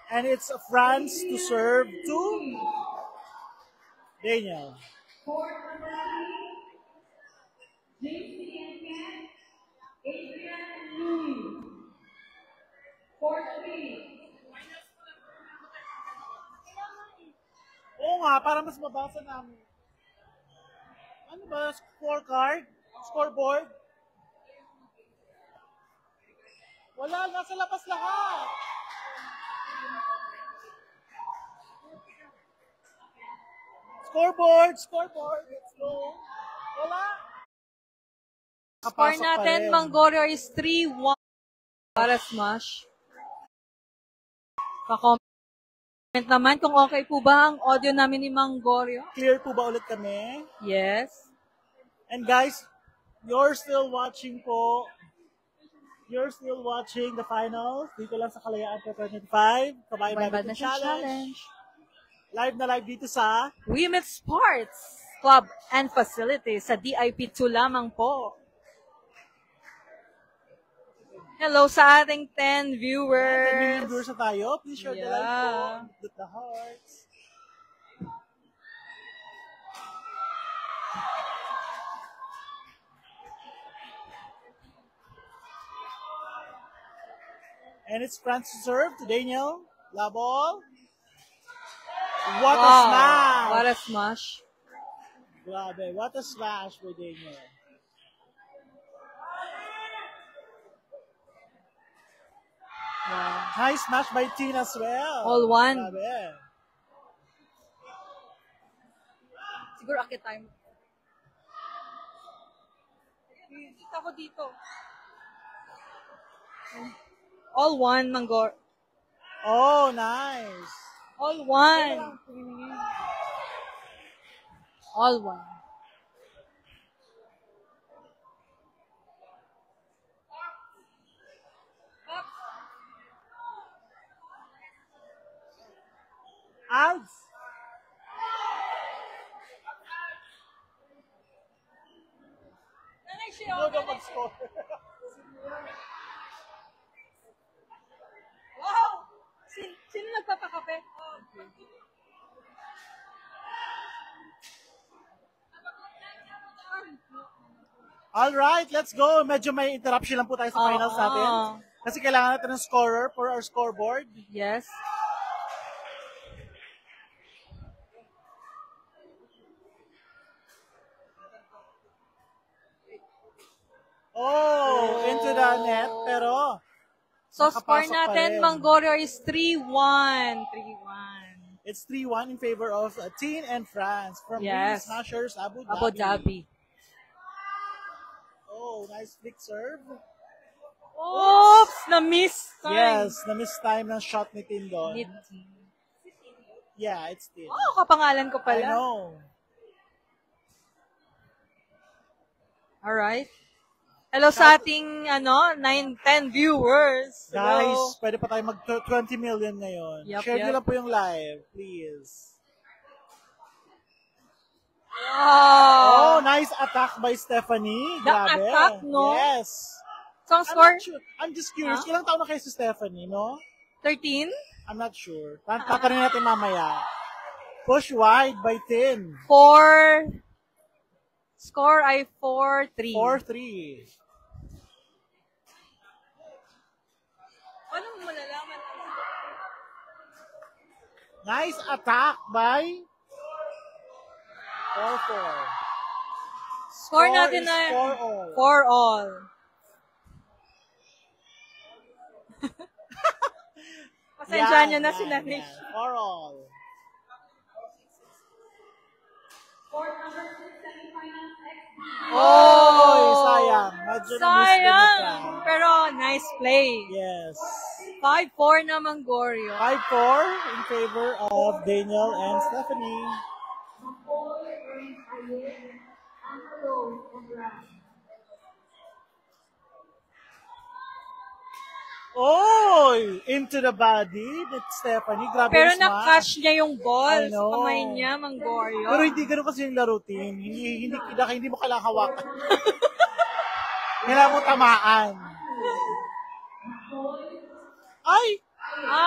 And it's France to serve to Daniel. Oo nga, para mas mabasa namin. Ano ba? Scorecard? Scoreboard? Wala, nasa labas lahat. Scoreboard. Let's go. Wala. Score natin, Manggorio is 3-1 para Smash. Pa-comment naman kung okay po ba ang audio namin ni Manggorio. Clear po ba ulit kami? Yes. And guys, you're still watching po. You're still watching the finals dito lang sa Kalayaan 2025. Kabayan Badminton Challenge. Live na live dito sa Women's Sports Club and Facilities sa DIP2 lamang po. Hello sa ating 10 viewers. 10 million viewers na tayo. Please share the live po. Hit the hearts. And it's France to serve to Daniel. La ball. What a smash! What a smash. Grabe, what a smash by Daniel. Wow. Nice smash by Tin as well. All one. Grabe. Siguro akit time. Kita ko dito. All one, Manggor. Oh, nice. All one. All one. Alves. Ikaw daw mag-score. Wow! Sino nagpapakape? All right, let's go. Medyo may interruption lang po tayo sa finals natin. Kasi kailangan natin ng scorer for our scoreboard. Yes. Oh, into the net, pero so score natin, Manggorio is 3-1. 3-1. It's 3-1 in favor of Tin and France from Women's Smashers Abu Dhabi. Oh, nice flick serve. Oops! Na-miss time. Yes, na-miss time ng shot ni Tin doon. Yeah, it's Tin. Oh, kapangalan ko pala. I know. Alright. Hello sa ating 9-10 viewers. Hello. Guys, pwede pa tayo mag-20 million ngayon. Share nyo lang po yung live, please. Oh, nice attack by Stephanie. The Grabe. Attack, no? Yes. So, score? I'm just curious. Ilang taon na kayo si Stephanie, no? 13? I'm not sure. Tatanungin natin mamaya. Push wide by 10. 4. Score ay 4-3. 4-3. Anong malalaman? Nice attack by 4-4. Score natin na 4-all. Pasensya nyo na sila Nish. 4-all. Sayang. Sayang. Pero nice play. Yes. 5-4 na Manggorio. 5-4 in favor of Daniel and Stephanie. Into the body with Stephanie. Grabe. Pero na-catch niya yung ball sa kamay niya, Manggorio. Pero hindi ganun kasi yung laro, team. Hindi mo kailangan hawakan. Kailangan mo tamaan. Ay!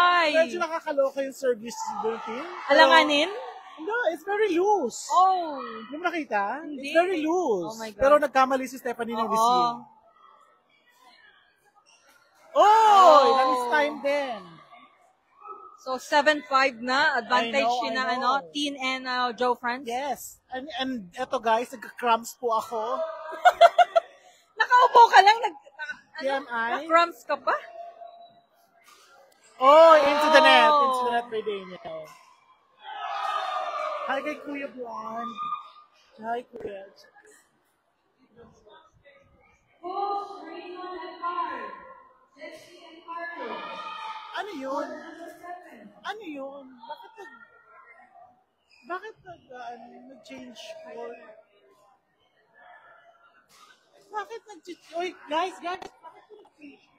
Why? Medyo nakakaloka yung service routine. Alanganin? No, it's very loose. Oh. Hindi mo nakita? Hindi. It's very loose. Oh my God. Pero nagkamali si Stephanie ng Oo. receive. Oh! Oh. That is time din. So 7-5 na. Advantage I yun na know. Teen and Joe France. Yes. And eto guys, nagka-cramps po ako. Nakaupo ka lang. TMI. Na-cramps ka pa? Oh, into the net. Into the net by Daniel. Hi kay Kuya Blonde. Hi, Kuya. Ano yun? Ano yun? Nag-change court? Bakit nag-change? Oy, guys, bakit nag-change?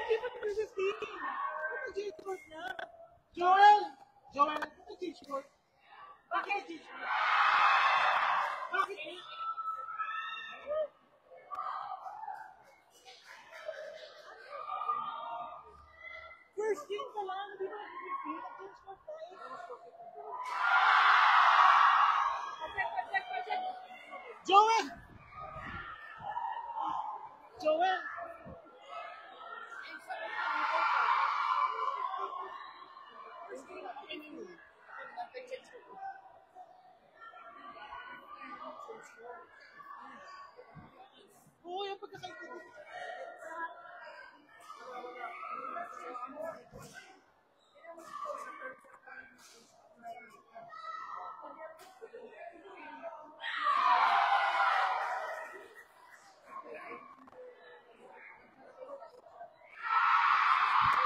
Hindi pa 3:15. Nag-change court na. Joel, nag-change court. Bakit nag-change court? Bakit? First game pa lang, hindi ba nag-15? Nag-change court tayo. Joel! Joel! Oo, yung pagkakaintindi.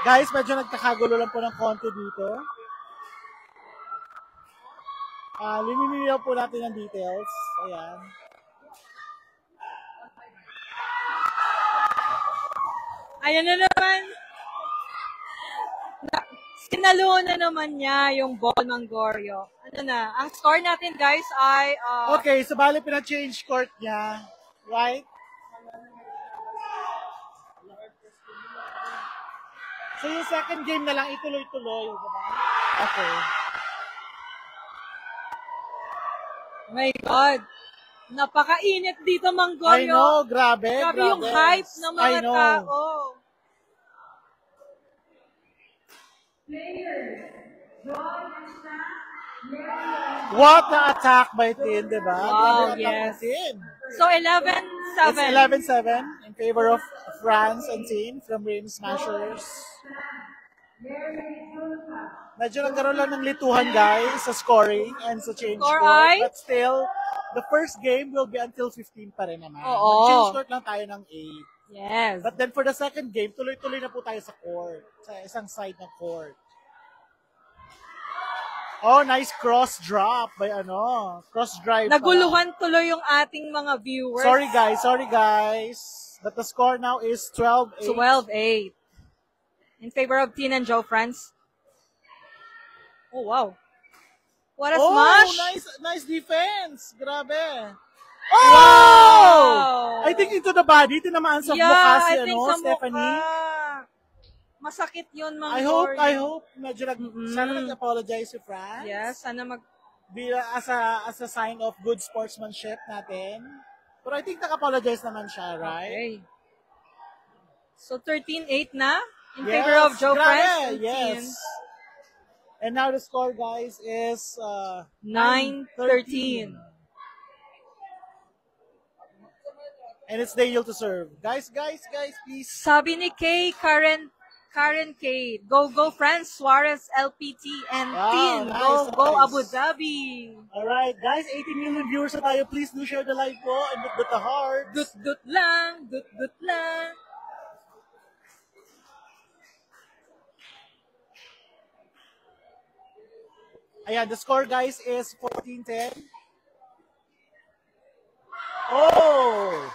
Guys, medyo nagkakagulo lang po ng konti dito. Liniliyaw po natin ang details. Ayan. Ayan na naman. Sinalo na naman niya yung ball Mangorio. Ano na, ang score natin guys ay... Okay, so bali pina-change court niya. Right? So yung second game na lang ituloy-tuloy. Diba? Okay. Oh my God. Napakainit dito, Mangorio. I know, grabe. Grabe yung hype ng mga tao. What the attack by Tin, diba? Wow, Grabe yes. Tin. So 11-7. It's 11-7 in favor of France and Tin from Rain Smashers. Medyo nagkaroon lang ng lituhan guys sa scoring and sa change Score court. ay? But still, the first game will be until 15 pa rin naman. Oo. Change court lang tayo ng 8. Yes. But then for the second game, tuloy-tuloy na po tayo sa court. Sa isang side ng court. Oh, nice cross drop by cross drive. Naguluhan tuloy yung ating mga viewers. Sorry guys. But the score now is 12-8. 12-8. In favor of Teen and Joe France. Oh, wow. What a smash! Nice defense. Grabe. Oh! Wow! I think into the body, tinamaan sa mukha si Stephanie. Mukha. Masakit yun, mga I hope medyo sana nag-apologize si France. Yes, sana as a sign of good sportsmanship natin. But I think nag-apologize naman siya, right? Okay. So 13-8 na in favor of Joe France. Yes. And now the score, guys, is 9-13. And it's Daniel to serve. Guys, please. Sabi ni Karen K, go France, Suarez, LPT, and Teen. Nice. Go Abu Dhabi. Alright, guys, 18 million viewers na tayo. Please do share the live po and dut the heart. Dut lang. Ayan, the score, guys, is 14-10. Oh!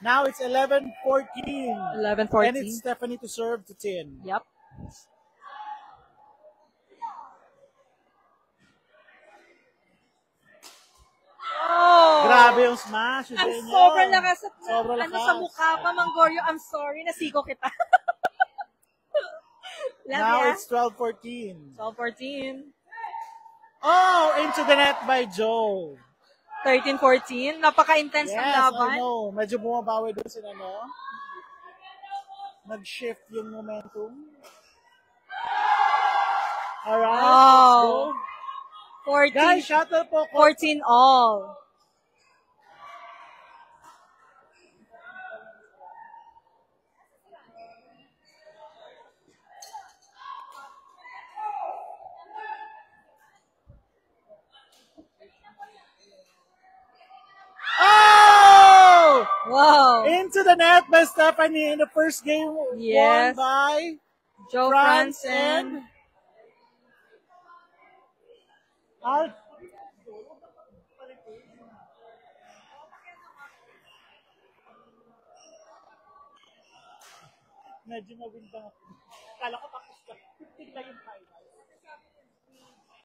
Now it's 11-14. 11-14. And it's Stephanie to serve to Tin. Yep. Oh! Grabe yung smash. Ang sobrang lakas at Sobrang ano lakas. sa mukha pa, Manggorio. I'm sorry, nasigo kita. Now ya. it's 12-14. 12-14. Oh, into the net by Joe. 13-14. Napaka-intense ng Yes, laban. I know. Medyo bumabawi doon sila, no? Nag-shift yung momentum. Alright, let's go. 14. Guys, shuttle po. 14 all. Oh! Wow. Into the net by Stephanie in the first game won Yes. by Joe France Franzen. and Art. Medyo mabintang ako. Kala ko tapos ka. 15 lang yung final.